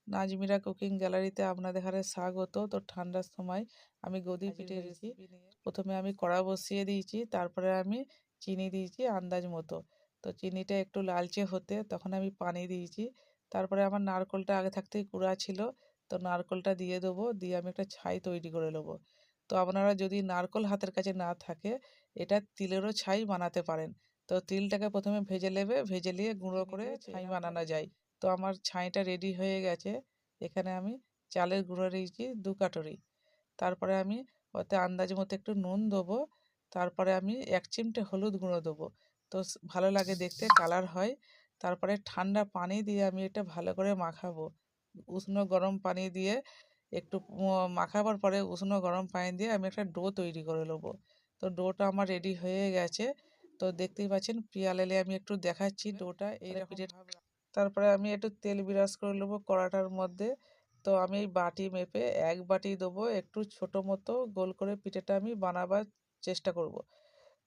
Najmira cooking গ্যালারিতে আপনাদের এখানে স্বাগত। তো ঠান্ডার সময় আমি গদি পিঠে দিয়েছি। প্রথমে আমি কড়া বসিয়ে দিয়েছি, তারপরে আমি চিনি দিয়েছি আন্দাজ মতো। তো চিনিটা একটু লালচে হতে তখন আমি পানি দিয়েছি। তারপরে আমার নারকোলটা আগে থাকতেই কুড়া ছিল, তো নারকোলটা দিয়ে দেবো, দিয়ে আমি একটা ছাই তৈরি করে নেবো। তো আপনারা যদি নারকোল হাতের কাছে না থাকে, এটা তিলেরও ছাই বানাতে পারেন। তো তিলটাকে প্রথমে ভেজে নেবে, ভেজে নিয়ে গুঁড়ো করে ছাই বানানো যায়। তো আমার ছাইটা রেডি হয়ে গেছে। এখানে আমি চালের গুঁড়ো দিয়েছি 2 কাটুরি। তারপরে আমি ওতে আন্দাজ মতো একটু নুন দেবো। তারপরে আমি 1 চিমটে হলুদ গুঁড়ো দেবো। তো ভালো লাগে দেখতে, কালার হয়। তারপরে ঠান্ডা পানি দিয়ে আমি এটা ভালো করে মাখাবো। উষ্ণ গরম পানি দিয়ে একটু মাখাবার পরে উষ্ণ গরম পানি দিয়ে আমি একটা ডো তৈরি করে নেবো। তো ডোটা আমার রেডি হয়ে গেছে। তো দেখতেই পাচ্ছেন পিয়ালেলে আমি একটু দেখাচ্ছি ডোটা এইরকম। তারপরে আমি একটু তেল বিরাজ করে নেবো কড়াটার মধ্যে। তো আমি এই বাটি মেপে 1 বাটি দেবো, একটু ছোটো মতো গোল করে পিঠেটা আমি বানাবার চেষ্টা করব।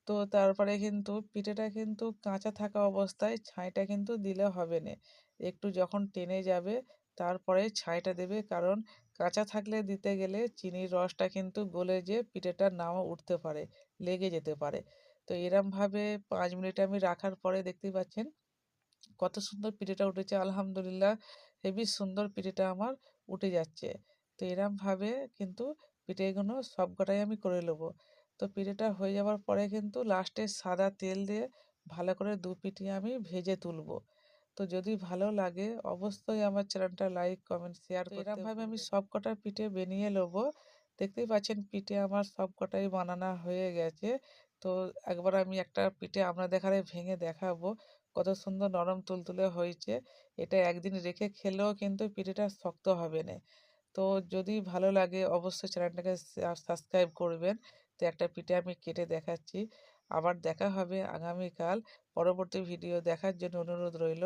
তো তারপরে কিন্তু পিঠেটা কিন্তু কাঁচা থাকা অবস্থায় ছাইটা কিন্তু দিলে হবে না, একটু যখন টেনে যাবে তারপরে ছাইটা দেবে, কারণ কাঁচা থাকলে দিতে গেলে চিনির রসটা কিন্তু গলে যেয়ে পিঠেটা নাও উঠতে পারে, লেগে যেতে পারে। তো এরমভাবে 5 মিনিট আমি রাখার পরে দেখতেই পাচ্ছেন কত সুন্দর পিঠেটা উঠেছে, আলহামদুলিল্লাহ। হেবি সুন্দর পিঠেটা আমার উঠে যাচ্ছে। তো এরমভাবে কিন্তু পিঠেগুলো সবকটাই আমি করে নেবো। তো পিঠেটা হয়ে যাওয়ার পরে কিন্তু লাস্টে সাদা তেল দিয়ে ভালো করে 2 পিঠে আমি ভেজে তুলবো। তো যদি ভালো লাগে অবশ্যই আমার চ্যানেলটা লাইক কমেন্ট শেয়ার করতে এরমভাবে আমি সবকটা পিঠে বানিয়ে নেবো। দেখতেই পাচ্ছেন পিঠে আমার সবকটাই বানানো হয়ে গেছে। তো একবার আমি একটা পিঠে আপনাদের এখানে ভেঙে দেখাবো কত সুন্দর নরম তুলতুলে হয়েছে। এটা একদিন রেখে খেলেও কিন্তু পিঠেটা শক্ত হবে না। তো যদি ভালো লাগে অবশ্যই চ্যানেলটাকে সাবস্ক্রাইব করবেন। তো একটা পিঠে আমি কেটে দেখাচ্ছি। আবার দেখা হবে আগামীকাল। পরবর্তী ভিডিও দেখার জন্য অনুরোধ রইল।